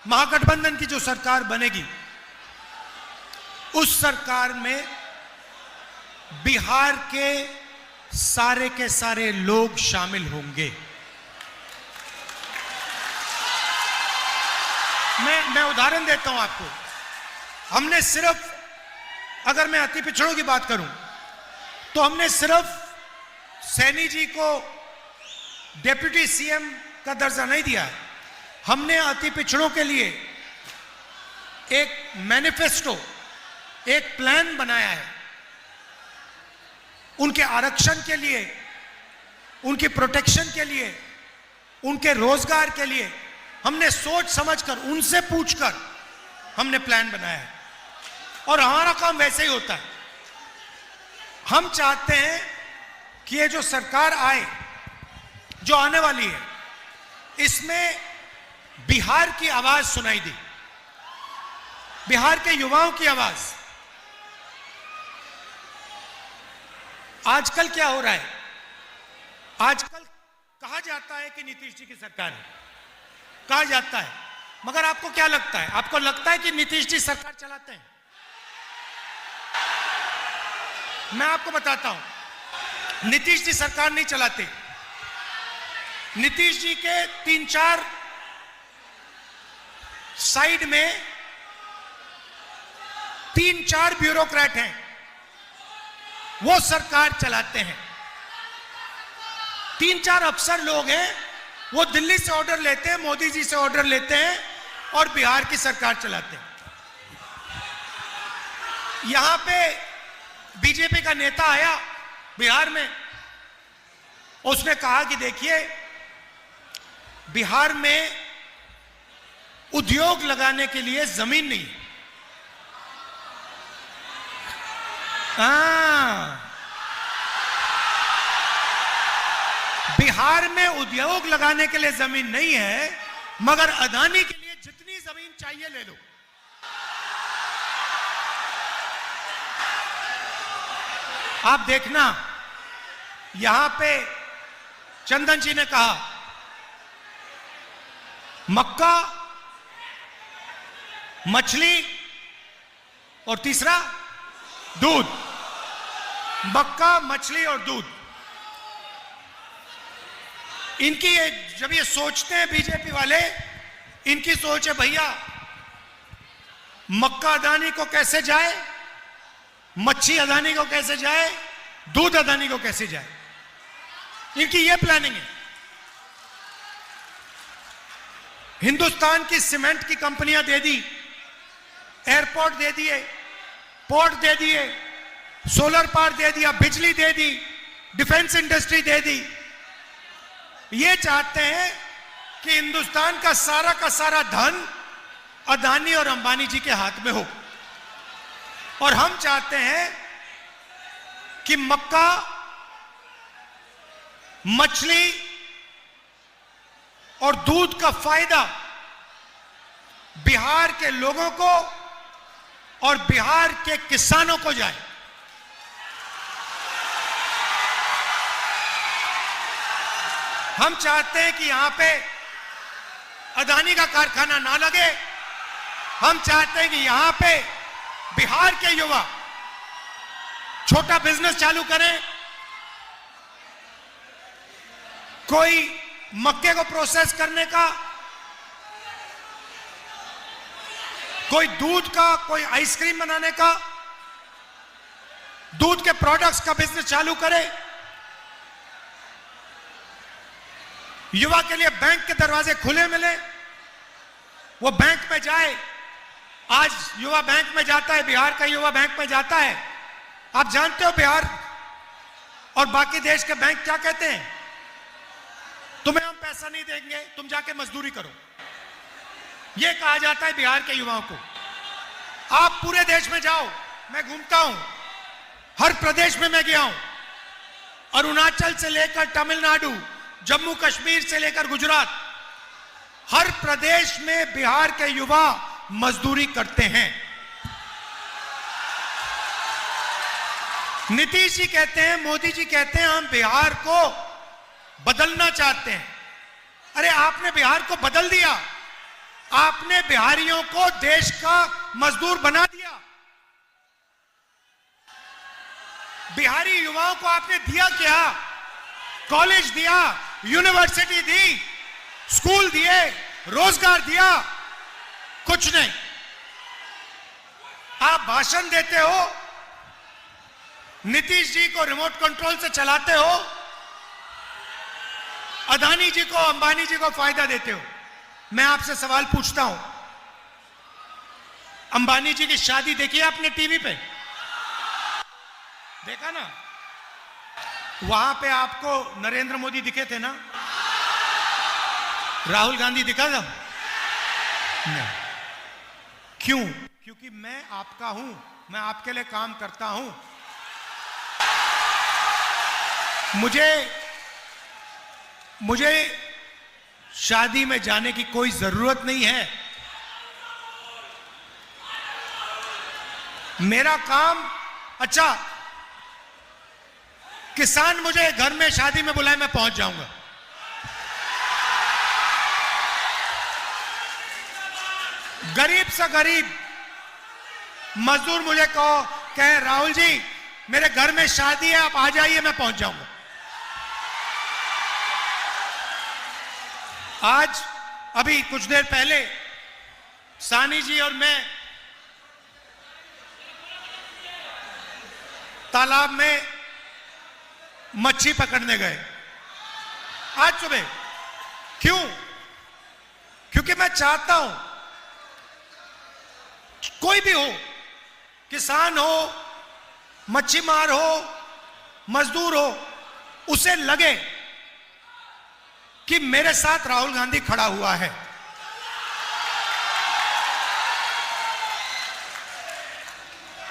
महागठबंधन की जो सरकार बनेगी उस सरकार में बिहार के सारे लोग शामिल होंगे। मैं उदाहरण देता हूं आपको। हमने सिर्फ, अगर मैं अति पिछड़ों की बात करूं तो हमने सिर्फ सैनी जी को डिप्टी सीएम का दर्जा नहीं दिया है। हमने अति पिछड़ों के लिए एक मैनिफेस्टो, एक प्लान बनाया है। उनके आरक्षण के लिए, उनकी प्रोटेक्शन के लिए, उनके रोजगार के लिए हमने सोच समझकर, उनसे पूछकर हमने प्लान बनाया है। और हमारा काम वैसे ही होता है। हम चाहते हैं कि ये जो सरकार आए, जो आने वाली है, इसमें बिहार की आवाज सुनाई दी, बिहार के युवाओं की आवाज। आजकल क्या हो रहा है? आजकल कहा जाता है कि नीतीश जी की सरकार है, कहा जाता है, मगर आपको क्या लगता है? आपको लगता है कि नीतीश जी सरकार चलाते हैं? मैं आपको बताता हूं, नीतीश जी सरकार नहीं चलाते। नीतीश जी के 3-4 साइड में 3-4 ब्यूरोक्रेट हैं, वो सरकार चलाते हैं। 3-4 अफसर लोग हैं, वो दिल्ली से ऑर्डर लेते हैं, मोदी जी से ऑर्डर लेते हैं और बिहार की सरकार चलाते हैं। यहां पे बीजेपी का नेता आया बिहार में, उसने कहा कि देखिए, बिहार में उद्योग लगाने के लिए जमीन नहीं है। बिहार में उद्योग लगाने के लिए जमीन नहीं है, मगर अदानी के लिए जितनी जमीन चाहिए ले लो। आप देखना, यहां पे चंदन जी ने कहा मक्का, मछली और तीसरा दूध। मक्का, मछली और दूध। इनकी जब ये सोचते हैं बीजेपी वाले, इनकी सोच है भैया मक्का अदानी को कैसे जाए, मच्छी अदानी को कैसे जाए, दूध अदानी को कैसे जाए। इनकी ये प्लानिंग है। हिंदुस्तान की सीमेंट की कंपनियां दे दी, एयरपोर्ट दे दिए, पोर्ट दे दिए, सोलर पावर दे दिया, बिजली दे दी, डिफेंस इंडस्ट्री दे दी। ये चाहते हैं कि हिंदुस्तान का सारा धन अदानी और अंबानी जी के हाथ में हो। और हम चाहते हैं कि मक्का, मछली और दूध का फायदा बिहार के लोगों को और बिहार के किसानों को जाए। हम चाहते हैं कि यहां पे अदानी का कारखाना ना लगे। हम चाहते हैं कि यहां पे बिहार के युवा छोटा बिजनेस चालू करें। कोई मक्के को प्रोसेस करने का, कोई दूध का, कोई आइसक्रीम बनाने का, दूध के प्रोडक्ट्स का बिजनेस चालू करे। युवा के लिए बैंक के दरवाजे खुले मिले, वो बैंक में जाए। आज युवा बैंक में जाता है, बिहार का युवा बैंक में जाता है। आप जानते हो बिहार और बाकी देश के बैंक क्या कहते हैं? तुम्हें हम पैसा नहीं देंगे, तुम जाके मजदूरी करो। यह कहा जाता है बिहार के युवाओं को। आप पूरे देश में जाओ, मैं घूमता हूं, हर प्रदेश में मैं गया हूं, अरुणाचल से लेकर तमिलनाडु, जम्मू कश्मीर से लेकर गुजरात, हर प्रदेश में बिहार के युवा मजदूरी करते हैं। नीतीश जी कहते हैं, मोदी जी कहते हैं, हम बिहार को बदलना चाहते हैं। अरे आपने बिहार को बदल दिया। आपने बिहारियों को देश का मजदूर बना दिया। बिहारी युवाओं को आपने दिया क्या? कॉलेज दिया, यूनिवर्सिटी दी, स्कूल दिए, रोजगार दिया? कुछ नहीं। आप भाषण देते हो, नीतीश जी को रिमोट कंट्रोल से चलाते हो, अदानी जी को, अंबानी जी को फायदा देते हो। मैं आपसे सवाल पूछता हूं, अंबानी जी की शादी देखी आपने टीवी पे? देखा ना? वहां पे आपको नरेंद्र मोदी दिखे थे ना? राहुल गांधी दिखा था? नहीं। क्यों? क्योंकि मैं आपका हूं, मैं आपके लिए काम करता हूं। मुझे शादी में जाने की कोई जरूरत नहीं है। मेरा काम, अच्छा किसान मुझे घर में शादी में बुलाए, मैं पहुंच जाऊंगा। गरीब से गरीब मजदूर मुझे कहे राहुल जी मेरे घर में शादी है, आप आ जाइए, मैं पहुंच जाऊंगा। आज अभी कुछ देर पहले सानी जी और मैं तालाब में मच्छी पकड़ने गए आज सुबह। क्यों? क्योंकि मैं चाहता हूं कोई भी हो, किसान हो, मच्छी मार हो, मजदूर हो, उसे लगे कि मेरे साथ राहुल गांधी खड़ा हुआ है।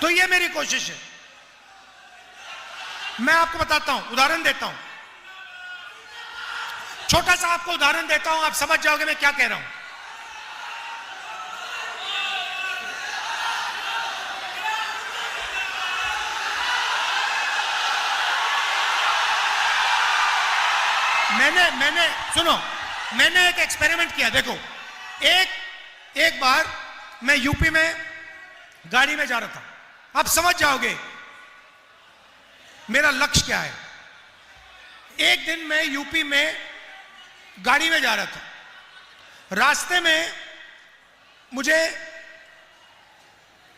तो ये मेरी कोशिश है। मैं आपको बताता हूं, उदाहरण देता हूं, छोटा सा आपको उदाहरण देता हूं, आप समझ जाओगे मैं क्या कह रहा हूं। मैंने सुनो, मैंने एक एक्सपेरिमेंट किया। देखो, एक बार मैं यूपी में गाड़ी में जा रहा था। आप समझ जाओगे मेरा लक्ष्य क्या है। एक दिन मैं यूपी में गाड़ी में जा रहा था। रास्ते में मुझे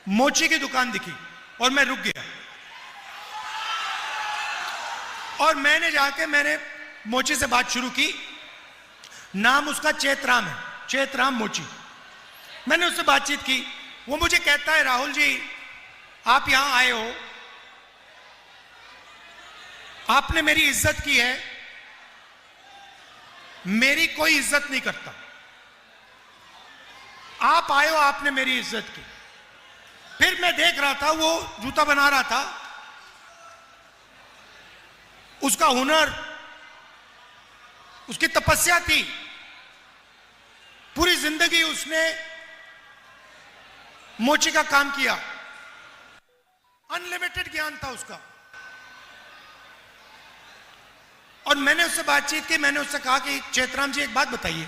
मोची की दुकान दिखी और मैं रुक गया और मैंने मोची से बात शुरू की। नाम उसका चेतराम है, चेतराम मोची। मैंने उससे बातचीत की। वो मुझे कहता है राहुल जी आप यहां आए हो, आपने मेरी इज्जत की है, मेरी कोई इज्जत नहीं करता। आप आए हो, आपने मेरी इज्जत की। फिर मैं देख रहा था वो जूता बना रहा था, उसका हुनर, उसकी तपस्या थी। पूरी जिंदगी उसने मोची का काम किया, अनलिमिटेड ज्ञान था उसका। और मैंने उससे बातचीत की। मैंने उससे कहा कि चेतराम जी एक बात बताइए,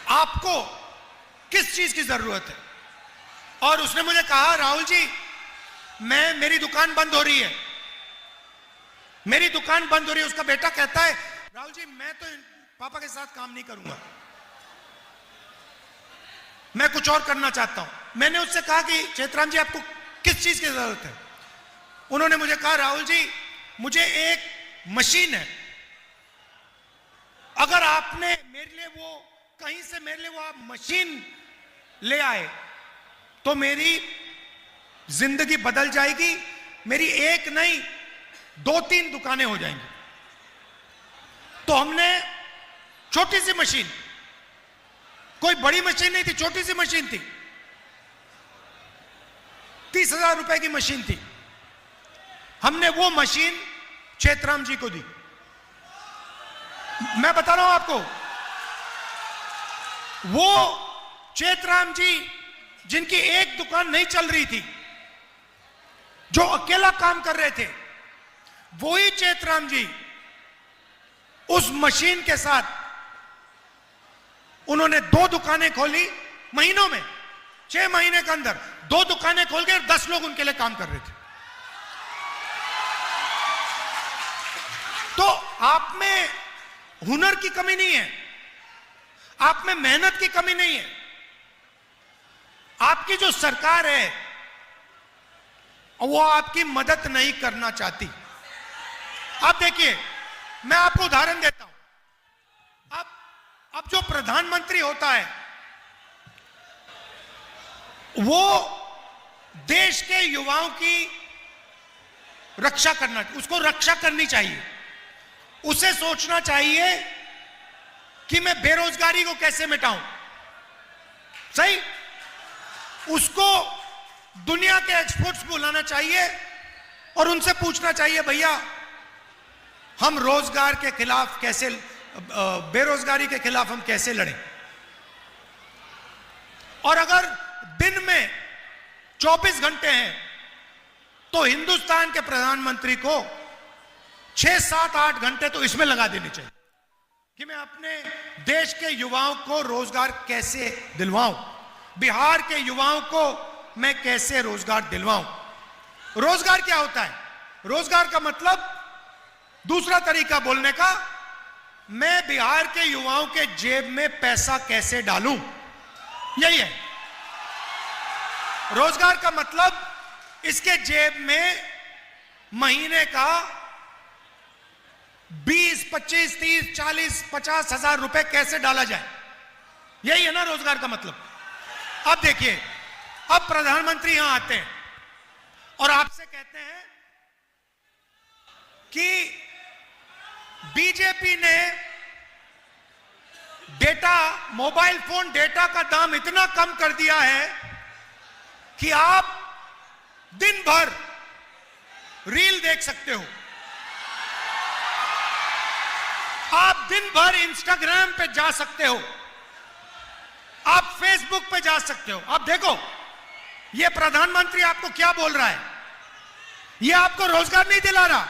आपको किस चीज की जरूरत है? और उसने मुझे कहा राहुल जी मेरी दुकान बंद हो रही है, मेरी दुकान बंद हो रही है। उसका बेटा कहता है राहुल जी मैं तो पापा के साथ काम नहीं करूंगा, मैं कुछ और करना चाहता हूं। मैंने उससे कहा कि चेतराम जी आपको किस चीज की जरूरत है? उन्होंने मुझे कहा राहुल जी मुझे एक मशीन है, अगर आपने मेरे लिए वो कहीं से मेरे लिए वो आप मशीन ले आए तो मेरी जिंदगी बदल जाएगी, मेरी एक नहीं 2-3 दुकानें हो जाएंगी। तो हमने छोटी सी मशीन, कोई बड़ी मशीन नहीं थी, छोटी सी मशीन थी, 30,000 रुपए की मशीन थी। हमने वो मशीन चेतराम जी को दी। मैं बता रहा हूं आपको, वो चेतराम जी जिनकी एक दुकान नहीं चल रही थी, जो अकेला काम कर रहे थे, वही चेतराम जी उस मशीन के साथ उन्होंने 2 दुकानें खोली महीनों में, 6 महीने के अंदर 2 दुकानें खोल के 10 लोग उनके लिए काम कर रहे थे। तो आप में हुनर की कमी नहीं है, आप में मेहनत की कमी नहीं है। आपकी जो सरकार है वो आपकी मदद नहीं करना चाहती। आप देखिए, मैं आपको उदाहरण देता हूं। अब जो प्रधानमंत्री होता है वो देश के युवाओं की रक्षा करना, उसको रक्षा करनी चाहिए। उसे सोचना चाहिए कि मैं बेरोजगारी को कैसे मिटाऊं। सही, उसको दुनिया के एक्सपर्ट्स बुलाना चाहिए और उनसे पूछना चाहिए, भैया हम रोजगार के खिलाफ कैसे, बेरोजगारी के खिलाफ हम कैसे लड़ें। और अगर दिन में 24 घंटे हैं तो हिंदुस्तान के प्रधानमंत्री को 6, 7, 8 घंटे तो इसमें लगा देने चाहिए कि मैं अपने देश के युवाओं को रोजगार कैसे दिलवाऊं, बिहार के युवाओं को मैं कैसे रोजगार दिलवाऊं। रोजगार क्या होता है? रोजगार का मतलब, दूसरा तरीका बोलने का, मैं बिहार के युवाओं के जेब में पैसा कैसे डालूं, यही है रोजगार का मतलब। इसके जेब में महीने का 20, 25, 30, 40, 50 हजार रुपए कैसे डाला जाए, यही है ना रोजगार का मतलब। अब देखिए, अब प्रधानमंत्री यहां आते हैं और आपसे कहते हैं कि बीजेपी ने डेटा, मोबाइल फोन डेटा का दाम इतना कम कर दिया है कि आप दिन भर रील देख सकते हो, आप दिन भर इंस्टाग्राम पे जा सकते हो, आप फेसबुक पे जा सकते हो। आप देखो, ये प्रधानमंत्री आपको क्या बोल रहा है, ये आपको रोजगार नहीं दिला रहा,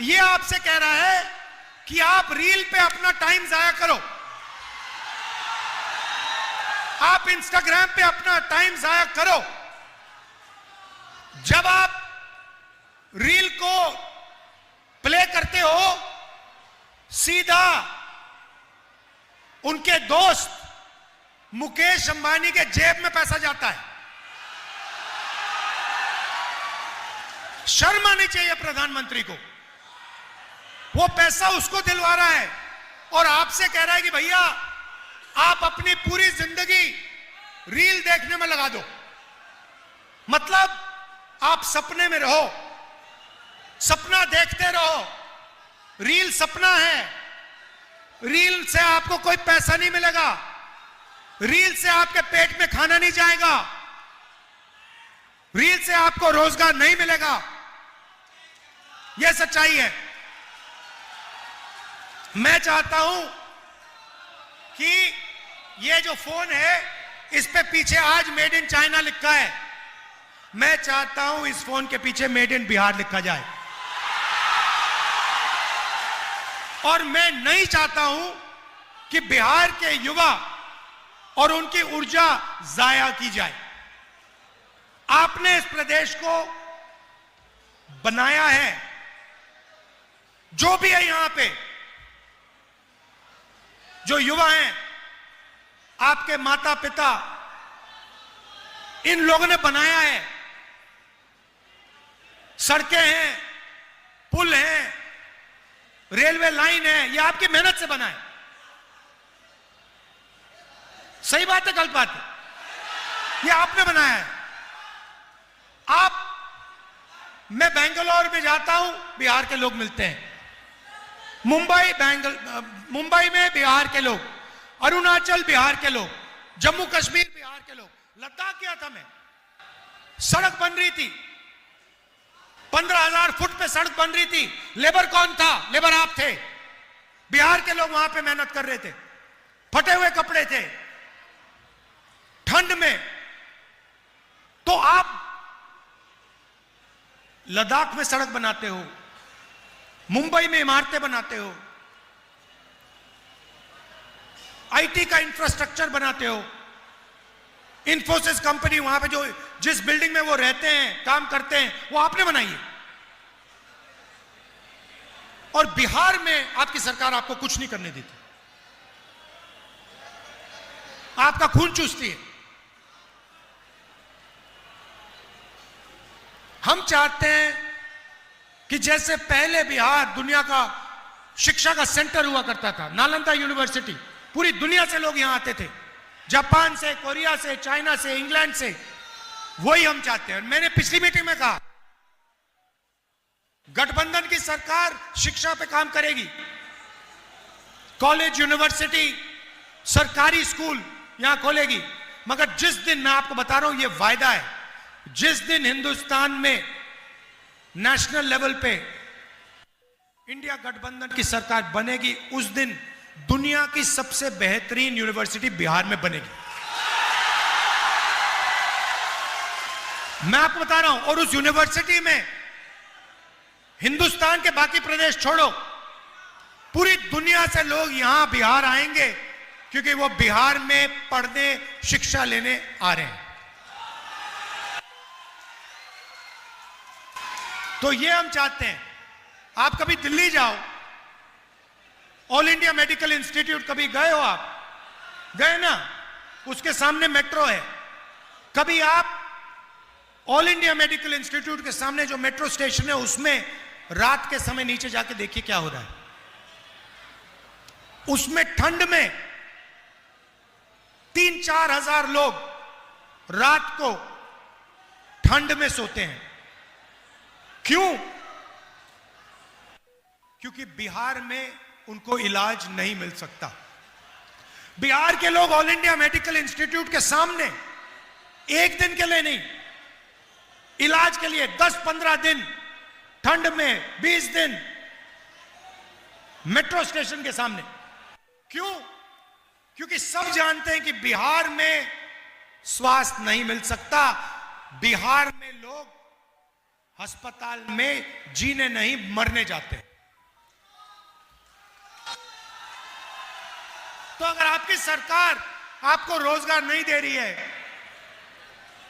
ये आपसे कह रहा है कि आप रील पे अपना टाइम जाया करो, आप इंस्टाग्राम पे अपना टाइम जाया करो। जब आप रील को प्ले करते हो, सीधा उनके दोस्त मुकेश अंबानी के जेब में पैसा जाता है। शर्म आनी चाहिए प्रधानमंत्री को। वो पैसा उसको दिलवा रहा है और आपसे कह रहा है कि भैया आप अपनी पूरी जिंदगी रील देखने में लगा दो। मतलब आप सपने में रहो, सपना देखते रहो। रील सपना है, रील से आपको कोई पैसा नहीं मिलेगा, रील से आपके पेट में खाना नहीं जाएगा, रील से आपको रोजगार नहीं मिलेगा। यह सच्चाई है। मैं चाहता हूं कि यह जो फोन है इस पे पीछे आज मेड इन चाइना लिखा है, मैं चाहता हूं इस फोन के पीछे मेड इन बिहार लिखा जाए। और मैं नहीं चाहता हूं कि बिहार के युवा और उनकी ऊर्जा जाया की जाए। आपने इस प्रदेश को बनाया है, जो भी है यहां पे, जो युवा हैं, आपके माता पिता, इन लोगों ने बनाया है। सड़कें हैं, पुल हैं, रेलवे लाइन है, ये आपकी मेहनत से बना है। सही बात है, गलत बात है? ये आपने बनाया है। मैं बेंगलोर में जाता हूं, बिहार के लोग मिलते हैं। मुंबई में बिहार के लोग, अरुणाचल बिहार के लोग, जम्मू कश्मीर बिहार के लोग, लद्दाख गया था मैं, सड़क बन रही थी, 15,000 फुट पे सड़क बन रही थी। लेबर कौन था? लेबर आप थे। बिहार के लोग वहां पे मेहनत कर रहे थे, फटे हुए कपड़े थे, ठंड में। तो आप लद्दाख में सड़क बनाते हो, मुंबई में इमारतें बनाते हो, आईटी का इंफ्रास्ट्रक्चर बनाते हो। इंफोसिस कंपनी वहां पे जो जिस बिल्डिंग में वो रहते हैं, काम करते हैं, वो आपने बनाई है। और बिहार में आपकी सरकार आपको कुछ नहीं करने देती, आपका खून चूसती है। हम चाहते हैं कि जैसे पहले बिहार दुनिया का शिक्षा का सेंटर हुआ करता था, नालंदा यूनिवर्सिटी, पूरी दुनिया से लोग यहां आते थे, जापान से, कोरिया से, चाइना से, इंग्लैंड से, वही हम चाहते हैं। मैंने पिछली मीटिंग में कहा गठबंधन की सरकार शिक्षा पे काम करेगी, कॉलेज, यूनिवर्सिटी, सरकारी स्कूल यहां खोलेगी। मगर जिस दिन, मैं आपको बता रहा हूं, यह वायदा है, जिस दिन हिंदुस्तान में नेशनल लेवल पे इंडिया गठबंधन की सरकार बनेगी, उस दिन दुनिया की सबसे बेहतरीन यूनिवर्सिटी बिहार में बनेगी। मैं आपको बता रहा हूं। और उस यूनिवर्सिटी में हिंदुस्तान के बाकी प्रदेश छोड़ो, पूरी दुनिया से लोग यहां बिहार आएंगे, क्योंकि वो बिहार में पढ़ने, शिक्षा लेने आ रहे हैं। तो ये हम चाहते हैं। आप कभी दिल्ली जाओ, ऑल इंडिया मेडिकल इंस्टीट्यूट कभी गए हो? आप गए ना? उसके सामने मेट्रो है। कभी आप ऑल इंडिया मेडिकल इंस्टीट्यूट के सामने जो मेट्रो स्टेशन है, उसमें रात के समय नीचे जाके देखिए क्या हो रहा है। उसमें ठंड में 3-4 हजार लोग रात को ठंड में सोते हैं। क्यों? क्योंकि बिहार में उनको इलाज नहीं मिल सकता। बिहार के लोग ऑल इंडिया मेडिकल इंस्टीट्यूट के सामने एक दिन के लिए नहीं, इलाज के लिए 10-15 दिन, ठंड में 20 दिन मेट्रो स्टेशन के सामने। क्यों? क्योंकि सब जानते हैं कि बिहार में स्वास्थ्य नहीं मिल सकता। बिहार में लोग अस्पताल में जीने नहीं, मरने जाते हैं। तो अगर आपकी सरकार आपको रोजगार नहीं दे रही है,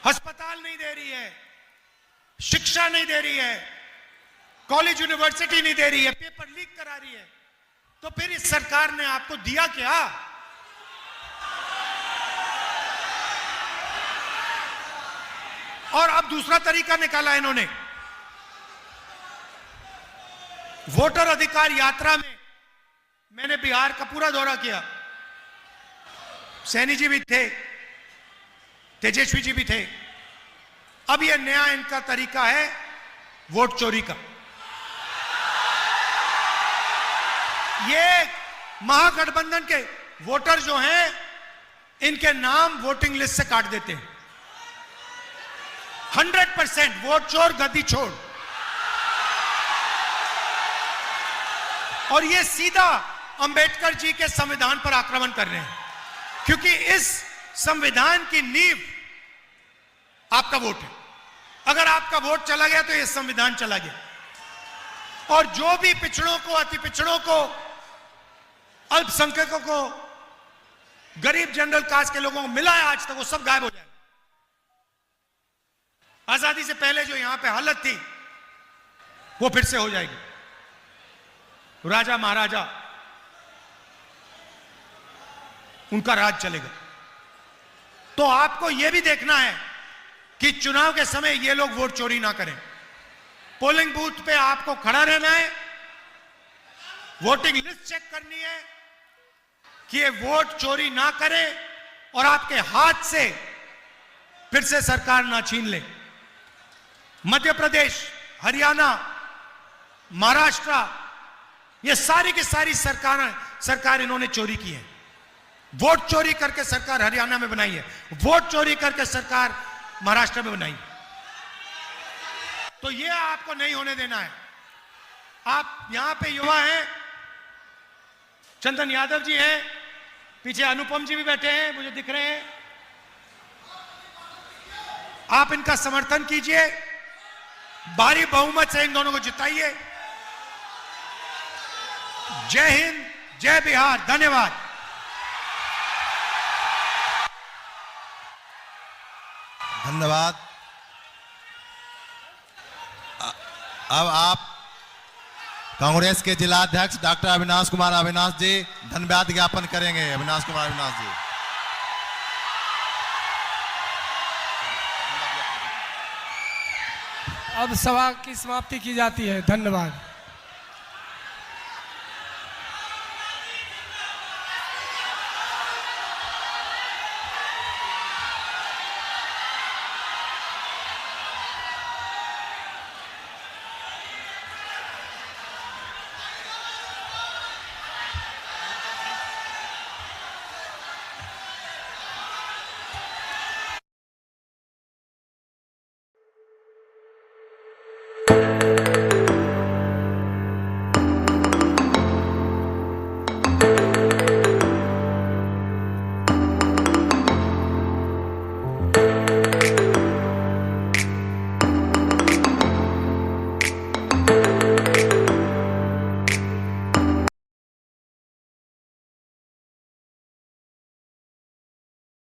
अस्पताल नहीं दे रही है, शिक्षा नहीं दे रही है, कॉलेज यूनिवर्सिटी नहीं दे रही है, पेपर लीक करा रही है, तो फिर इस सरकार ने आपको दिया क्या? और अब दूसरा तरीका निकाला इन्होंने। वोटर अधिकार यात्रा में मैंने बिहार का पूरा दौरा किया। सैनी जी भी थे, तेजस्वी जी भी थे। अब यह नया इनका तरीका है वोट चोरी का। ये महागठबंधन के वोटर जो हैं, इनके नाम वोटिंग लिस्ट से काट देते हैं। 100% वोट चोर गद्दी छोड़। और ये सीधा अंबेडकर जी के संविधान पर आक्रमण कर रहे हैं, क्योंकि इस संविधान की नींव आपका वोट है। अगर आपका वोट चला गया तो ये संविधान चला गया। और जो भी पिछड़ों को, अति पिछड़ों को, अल्पसंख्यकों को, गरीब जनरल कास्ट के लोगों को मिला है आज तक, वो सब गायब हो जाएगा। आजादी से पहले जो यहां पे हालत थी, वो फिर से हो जाएगी। राजा महाराजा, उनका राज चलेगा। तो आपको यह भी देखना है कि चुनाव के समय ये लोग वोट चोरी ना करें। पोलिंग बूथ पे आपको खड़ा रहना है, वोटिंग लिस्ट चेक करनी है कि ये वोट चोरी ना करें और आपके हाथ से फिर से सरकार ना छीन ले। मध्य प्रदेश, हरियाणा, महाराष्ट्र, ये सारी की सारी सरकार इन्होंने चोरी की है। वोट चोरी करके सरकार हरियाणा में बनाई है, वोट चोरी करके सरकार महाराष्ट्र में बनाई। तो ये आपको नहीं होने देना है। आप यहां पे युवा हैं, चंदन यादव जी हैं, पीछे अनुपम जी भी बैठे हैं, मुझे दिख रहे हैं। आप इनका समर्थन कीजिए, भारी बहुमत से इन दोनों को जिताइए। जय हिंद, जय बिहार, धन्यवाद। धन्यवाद। अब आप कांग्रेस के जिला अध्यक्ष डॉक्टर अविनाश कुमार अविनाश जी धन्यवाद ज्ञापन करेंगे। अविनाश कुमार अविनाश जी। अब सभा की समाप्ति की जाती है। धन्यवाद।